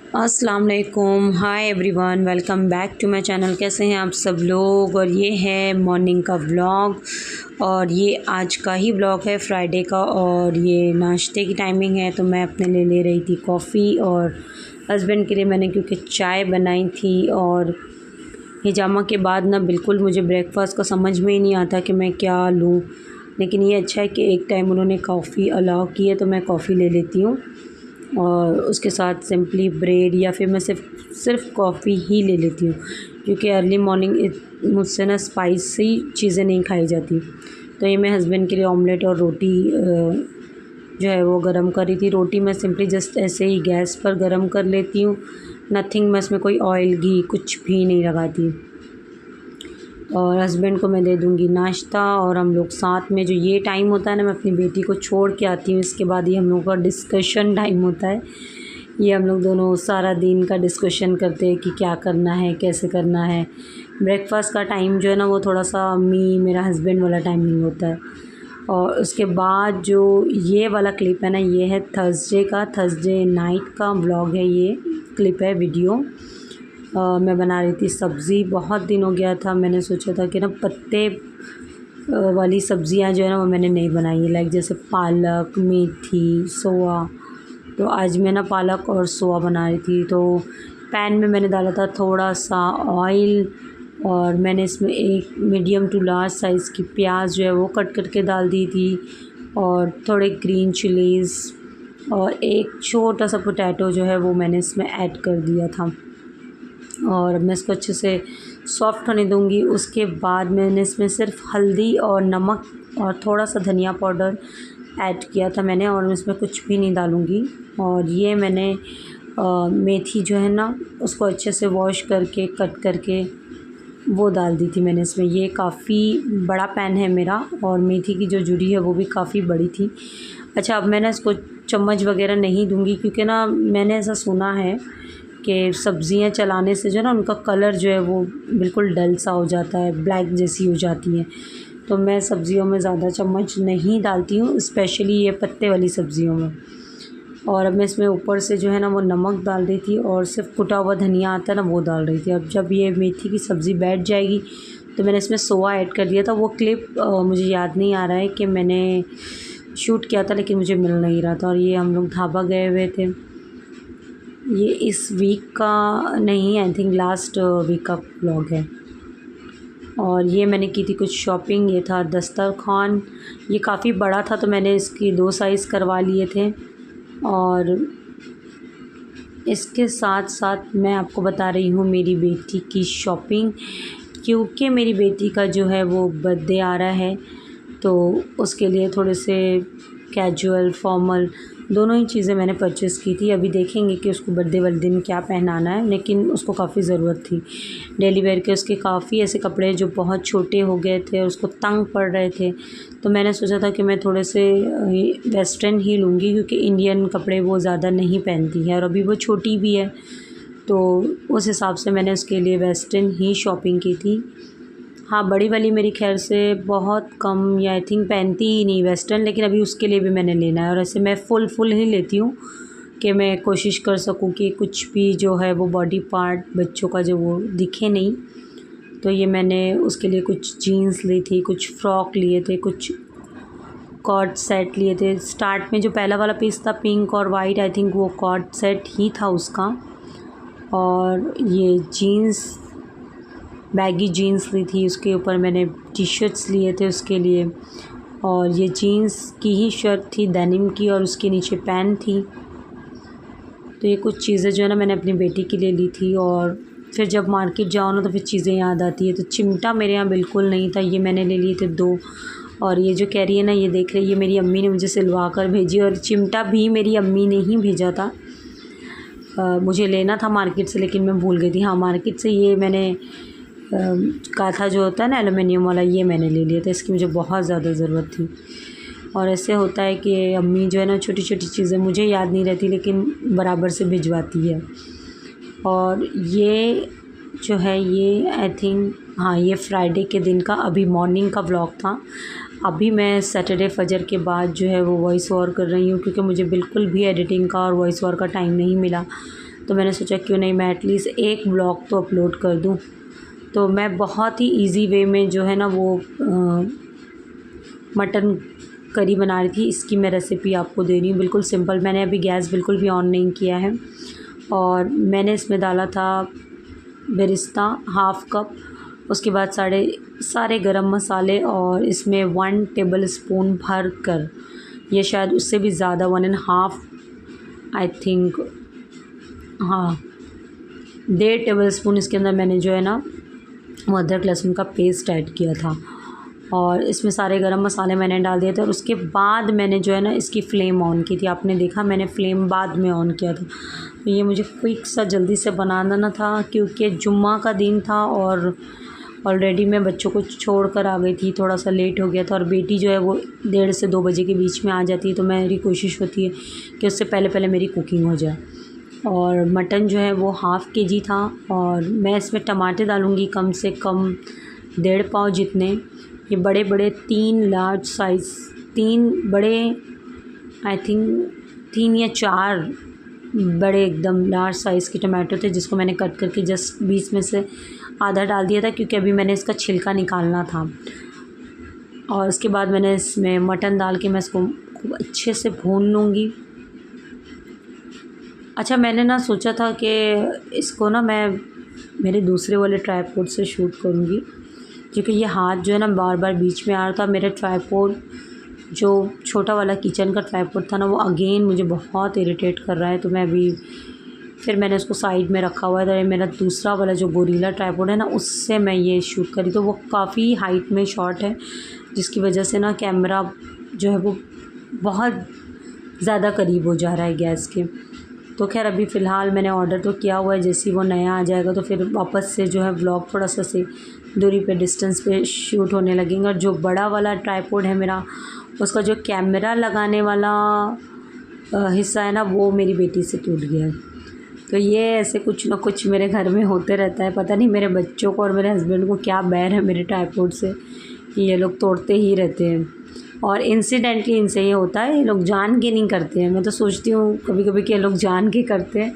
अस्सलाम वालेकुम, hi everyone, welcome back to my channel. कैसे हैं आप सब लोग। और ये है मॉर्निंग का व्लॉग और ये आज का ही व्लॉग है फ्राइडे का। और ये नाश्ते की टाइमिंग है तो मैं अपने लिए ले रही थी कॉफ़ी और हस्बैंड के लिए मैंने क्योंकि चाय बनाई थी। और हिजामा के बाद ना बिल्कुल मुझे ब्रेकफास्ट का समझ में ही नहीं आता कि मैं क्या लूँ, लेकिन ये अच्छा है कि एक टाइम उन्होंने कॉफ़ी अलाउ की है तो मैं कॉफ़ी ले लेती हूँ और उसके साथ सिंपली ब्रेड या फिर मैं सिर्फ़ कॉफ़ी ही ले लेती हूँ, क्योंकि अर्ली मॉर्निंग मुझसे ना स्पाइसी चीज़ें नहीं खाई जाती। तो ये मैं हस्बैंड के लिए ऑमलेट और रोटी जो है वो गरम करी थी। रोटी मैं सिंपली जस्ट ऐसे ही गैस पर गरम कर लेती हूँ, नथिंग, मैं इसमें कोई ऑयल घी कुछ भी नहीं लगाती। और हस्बैंड को मैं दे दूँगी नाश्ता और हम लोग साथ में, जो ये टाइम होता है ना, मैं अपनी बेटी को छोड़ के आती हूँ, इसके बाद ये हम लोग का डिस्कशन टाइम होता है। ये हम लोग दोनों सारा दिन का डिस्कशन करते हैं कि क्या करना है, कैसे करना है। ब्रेकफास्ट का टाइम जो है ना वो थोड़ा सा मेरा हस्बैंड वाला टाइमिंग होता है। और उसके बाद जो ये वाला क्लिप है ना, ये है थर्सडे नाइट का व्लॉग है, ये क्लिप है वीडियो। मैं बना रही थी सब्ज़ी। बहुत दिन हो गया था, मैंने सोचा था कि ना पत्ते वाली सब्ज़ियाँ जो है ना वो मैंने नहीं बनाई है, लाइक जैसे पालक, मेथी, सोआ। तो आज मैं ना पालक और सोआ बना रही थी। तो पैन में मैंने डाला था थोड़ा सा ऑयल और मैंने इसमें एक मीडियम टू लार्ज साइज़ की प्याज जो है वो कट करके डाल दी थी और थोड़े ग्रीन चिलीज़ और एक छोटा सा पोटैटो जो है वो मैंने इसमें ऐड कर दिया था। और मैं इसको अच्छे से सॉफ़्ट होने दूँगी। उसके बाद मैंने इसमें सिर्फ हल्दी और नमक और थोड़ा सा धनिया पाउडर ऐड किया था मैंने, और इसमें कुछ भी नहीं डालूँगी। और ये मैंने मेथी जो है ना उसको अच्छे से वॉश करके कट करके वो डाल दी थी मैंने इसमें। ये काफ़ी बड़ा पैन है मेरा और मेथी की जो जुड़ी है वो भी काफ़ी बड़ी थी। अच्छा, अब मैं ना इसको चम्मच वग़ैरह नहीं दूँगी, क्योंकि ना मैंने ऐसा सुना है कि सब्ज़ियाँ चलाने से जो है ना उनका कलर जो है वो बिल्कुल डल सा हो जाता है, ब्लैक जैसी हो जाती हैं। तो मैं सब्ज़ियों में ज़्यादा चम्मच नहीं डालती हूँ, स्पेशली ये पत्ते वाली सब्ज़ियों में। और अब मैं इसमें ऊपर से जो है ना वो नमक डाल रही थी और सिर्फ कुटा हुआ धनिया आता है ना वो डाल रही थी। अब जब ये मेथी की सब्ज़ी बैठ जाएगी तो मैंने इसमें सोया ऐड कर दिया था। वो क्लिप मुझे याद नहीं आ रहा है कि मैंने शूट किया था, लेकिन मुझे मिल नहीं रहा था। और ये हम लोग ढाबा गए हुए थे, ये इस वीक का नहीं, आई थिंक लास्ट वीक का व्लॉग है। और ये मैंने की थी कुछ शॉपिंग। ये था दस्तरखान, ये काफ़ी बड़ा था तो मैंने इसकी 2 साइज़ करवा लिए थे। और इसके साथ साथ मैं आपको बता रही हूँ मेरी बेटी की शॉपिंग, क्योंकि मेरी बेटी का जो है वो बर्थडे आ रहा है, तो उसके लिए थोड़े से कैजुअल फॉर्मल दोनों ही चीज़ें मैंने परचेज़ की थी। अभी देखेंगे कि उसको बर्थडे वाले दिन क्या पहनाना है, लेकिन उसको काफ़ी ज़रूरत थी डेली वेयर के। उसके काफ़ी ऐसे कपड़े जो बहुत छोटे हो गए थे और उसको तंग पड़ रहे थे, तो मैंने सोचा था कि मैं थोड़े से वेस्टर्न ही लूँगी, क्योंकि इंडियन कपड़े वो ज़्यादा नहीं पहनती है और अभी वो छोटी भी है, तो उस हिसाब से मैंने उसके लिए वेस्टर्न ही शॉपिंग की थी। हाँ, बड़ी वाली मेरी ख़ैर से बहुत कम या आई थिंक पहनती ही नहीं वेस्टर्न, लेकिन अभी उसके लिए भी मैंने लेना है। और ऐसे मैं फुल ही लेती हूँ कि मैं कोशिश कर सकूँ कि कुछ भी जो है वो बॉडी पार्ट बच्चों का जो वो दिखे नहीं। तो ये मैंने उसके लिए कुछ जीन्स ली थी, कुछ फ़्रॉक लिए थे, कुछ कॉर्ड सेट लिए थे। स्टार्ट में जो पहला वाला पीस था पिंक और वाइट, आई थिंक वो कॉर्ड सेट ही था उसका। और ये जीन्स, बैगी जीन्स ली थी, उसके ऊपर मैंने टी शर्ट्स लिए थे उसके लिए। और ये जीन्स की ही शर्ट थी डेनिम की और उसके नीचे पैंट थी। तो ये कुछ चीज़ें जो है ना मैंने अपनी बेटी के लिए ली थी। और फिर जब मार्केट जाओ ना तो फिर चीज़ें याद आती है। तो चिमटा मेरे यहाँ बिल्कुल नहीं था, ये मैंने ले लिए थे 2। और ये जो कह रही है ना, ये देख रही है, ये मेरी अम्मी ने मुझे सिलवा कर भेजी। और चिमटा भी मेरी अम्मी ने ही भेजा था। मुझे लेना था मार्केट से, लेकिन मैं भूल गई थी। हाँ, मार्केट से ये मैंने काथा जो होता है ना एलुमिनियम वाला, ये मैंने ले लिया था। इसकी मुझे बहुत ज़्यादा ज़रूरत थी। और ऐसे होता है कि अम्मी जो है ना छोटी छोटी चीज़ें मुझे याद नहीं रहती, लेकिन बराबर से भिजवाती है। और ये जो है ये आई थिंक, हाँ, ये फ्राइडे के दिन का अभी मॉर्निंग का व्लॉग था। अभी मैं सैटरडे फजर के बाद जो है वो वॉइस ओवर कर रही हूँ, क्योंकि मुझे बिल्कुल भी एडिटिंग का और वॉइस ओवर का टाइम नहीं मिला। तो मैंने सोचा क्यों नहीं मैं एटलीस्ट एक व्लॉग तो अपलोड कर दूँ। तो मैं बहुत ही इजी वे में जो है ना वो मटन करी बना रही थी। इसकी मैं रेसिपी आपको दे रही हूँ, बिल्कुल सिंपल। मैंने अभी गैस बिल्कुल भी ऑन नहीं किया है और मैंने इसमें डाला था बेरिस्ता हाफ़ कप, उसके बाद सारे गरम मसाले और इसमें 1 टेबल स्पून भर कर, ये शायद उससे भी ज़्यादा 1.5 आई थिंक, हाँ 1.5 टेबल स्पून इसके अंदर मैंने जो है ना वो अदरक लहसुन का पेस्ट ऐड किया था और इसमें सारे गरम मसाले मैंने डाल दिए थे। और उसके बाद मैंने जो है ना इसकी फ़्लेम ऑन की थी। आपने देखा मैंने फ़्लेम बाद में ऑन किया था। तो ये मुझे क्विक सा जल्दी से बनाना था क्योंकि जुम्मा का दिन था और ऑलरेडी मैं बच्चों को छोड़ कर आ गई थी, थोड़ा सा लेट हो गया था। और बेटी जो है वो 1:30 से 2 बजे के बीच में आ जाती है, तो मेरी कोशिश होती है कि उससे पहले पहले मेरी कुकिंग हो जाए। और मटन जो है वो ½ kg था और मैं इसमें टमाटर डालूँगी कम से कम 1.5 पाव जितने। ये बड़े बड़े 3 लार्ज साइज़, 3 बड़े आई थिंक 3 या 4 बड़े एकदम लार्ज साइज़ के टमाटो थे, जिसको मैंने कट करके जस्ट बीच में से आधा डाल दिया था क्योंकि अभी मैंने इसका छिलका निकालना था। और उसके बाद मैंने इसमें मटन डाल के मैं इसको खूब अच्छे से भून लूँगी। अच्छा, मैंने ना सोचा था कि इसको ना मैं मेरे दूसरे वाले ट्राइपॉड से शूट करूँगी क्योंकि ये हाथ जो है ना बार बार बीच में आ रहा था। मेरा ट्राइपॉड जो छोटा वाला किचन का ट्राइपॉड था ना वो अगेन मुझे बहुत इरिटेट कर रहा है, तो मैं अभी फिर मैंने उसको साइड में रखा हुआ है। तो मेरा दूसरा वाला जो गोरिल्ला ट्राइपॉड है ना उससे मैं ये शूट करी, तो वो काफ़ी हाइट में शॉट है जिसकी वजह से ना कैमरा जो है वो बहुत ज़्यादा करीब हो जा रहा है गैस के। तो खैर अभी फ़िलहाल मैंने ऑर्डर तो किया हुआ है, जैसे ही वो नया आ जाएगा तो फिर वापस से जो है व्लॉग थोड़ा सा से दूरी पे डिस्टेंस पे शूट होने लगेंगे। और जो बड़ा वाला ट्राइपॉड है मेरा, उसका जो कैमरा लगाने वाला हिस्सा है ना वो मेरी बेटी से टूट गया है। तो ये ऐसे कुछ ना कुछ मेरे घर में होते रहता है। पता नहीं मेरे बच्चों को और मेरे हस्बैंड को क्या बैर है मेरे ट्राइपॉड से कि ये लोग तोड़ते ही रहते हैं। और इंसिडेंटली इनसे ये होता है, ये लोग जान के नहीं करते हैं। मैं तो सोचती हूँ कभी कभी कि ये लोग जान के करते हैं,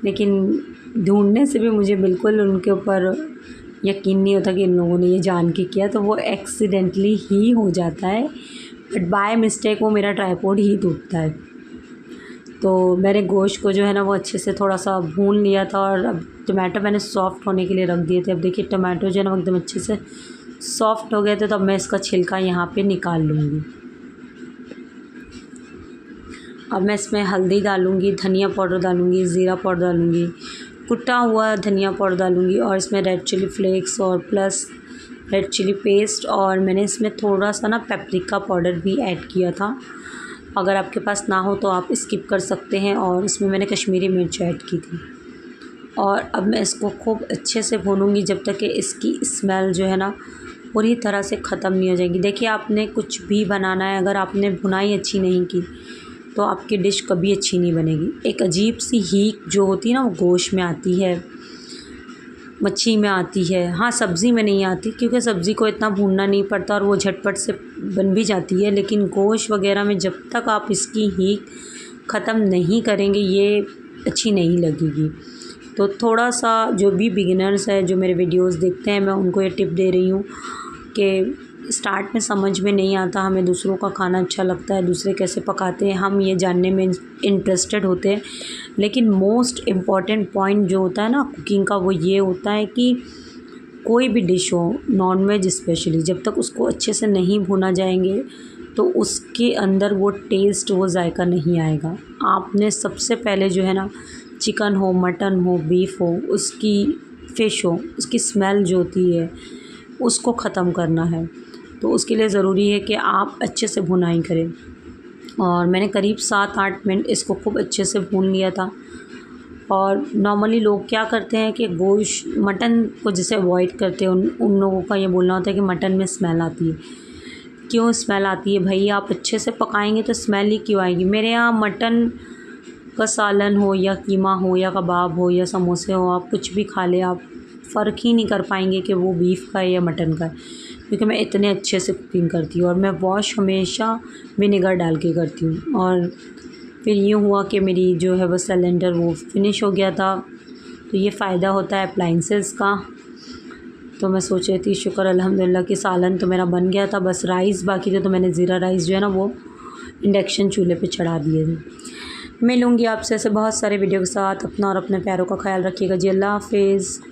लेकिन ढूंढने से भी मुझे बिल्कुल उनके ऊपर यकीन नहीं होता कि इन लोगों ने ये जान के किया। तो वो एक्सीडेंटली ही हो जाता है, बट बाय मिस्टेक वो मेरा ट्राइपॉड ही टूटता है। तो मैंने गोश्त को जो है ना वो अच्छे से थोड़ा सा भून लिया था और अब टमाटो मैंने सॉफ़्ट होने के लिए रख दिए थे। अब देखिए टमाटो जो है ना एकदम अच्छे से सॉफ़्ट हो गए थे, तो अब मैं इसका छिलका यहाँ पे निकाल लूँगी। अब मैं इसमें हल्दी डालूँगी, धनिया पाउडर डालूँगी, ज़ीरा पाउडर डालूँगी, कुटा हुआ धनिया पाउडर डालूँगी और इसमें रेड चिली फ्लेक्स और प्लस रेड चिली पेस्ट, और मैंने इसमें थोड़ा सा ना पेपरिका पाउडर भी ऐड किया था। अगर आपके पास ना हो तो आप स्किप कर सकते हैं। और इसमें मैंने कश्मीरी मिर्च ऐड की थी। और अब मैं इसको खूब अच्छे से भूनूंगी जब तक कि इसकी स्मेल जो है ना पूरी तरह से ख़त्म नहीं हो जाएगी। देखिए, आपने कुछ भी बनाना है, अगर आपने भुनाई अच्छी नहीं की तो आपकी डिश कभी अच्छी नहीं बनेगी। एक अजीब सी हीक जो होती है ना वो गोश्त में आती है, मच्छी में आती है। हाँ, सब्ज़ी में नहीं आती क्योंकि सब्ज़ी को इतना भूनना नहीं पड़ता और वो झटपट से बन भी जाती है। लेकिन गोश्त वगैरह में जब तक आप इसकी हीक ख़त्म नहीं करेंगे ये अच्छी नहीं लगेगी। तो थोड़ा सा जो भी बिगिनर्स है जो मेरे वीडियोस देखते हैं, मैं उनको ये टिप दे रही हूँ कि स्टार्ट में समझ में नहीं आता, हमें दूसरों का खाना अच्छा लगता है, दूसरे कैसे पकाते हैं, हम ये जानने में इंटरेस्टेड होते हैं। लेकिन मोस्ट इम्पॉर्टेंट पॉइंट जो होता है ना कुकिंग का, वो ये होता है कि कोई भी डिश हो, नॉन-वेज स्पेशली, जब तक उसको अच्छे से नहीं भुना जाएंगे तो उसके अंदर वो टेस्ट, वो जायका नहीं आएगा। आपने सबसे पहले जो है ना चिकन हो, मटन हो, बीफ हो, उसकी फ़िश हो, उसकी स्मेल जो होती है उसको ख़त्म करना है। तो उसके लिए ज़रूरी है कि आप अच्छे से भुनाई करें। और मैंने करीब 7-8 मिनट इसको खूब अच्छे से भून लिया था। और नॉर्मली लोग क्या करते हैं कि गोश्त मटन को जैसे अवॉइड करते हैं, उन लोगों का ये बोलना होता है कि मटन में स्मेल आती है। क्यों स्मेल आती है भाई? आप अच्छे से पकाएंगे तो स्मेल ही क्यों आएगी? मेरे यहाँ मटन का सालन हो या कीमा हो या कबाब हो या समोसे हो, आप कुछ भी खा ले, आप फ़र्क ही नहीं कर पाएंगे कि वो बीफ का है या मटन का है, क्योंकि मैं इतने अच्छे से कुकिंग करती हूँ। और मैं वॉश हमेशा विनेगर डाल के करती हूँ। और फिर यूँ हुआ कि मेरी जो है वो सिलेंडर वो फिनिश हो गया था। तो ये फ़ायदा होता है अप्लाइंसेस का। तो मैं सोच रही थी शुक्र अल्हम्दुलिल्लाह कि सालन तो मेरा बन गया था, बस राइस बाकी थे, तो मैंने ज़ीरा राइस जो है ना वो इंडक्शन चूल्हे पे चढ़ा दिए थे। मिलूँगी आपसे ऐसे बहुत सारे वीडियो के साथ। अपना और अपने प्यारों का ख्याल रखिएगा जी। अल्लाह हाफ़िज़।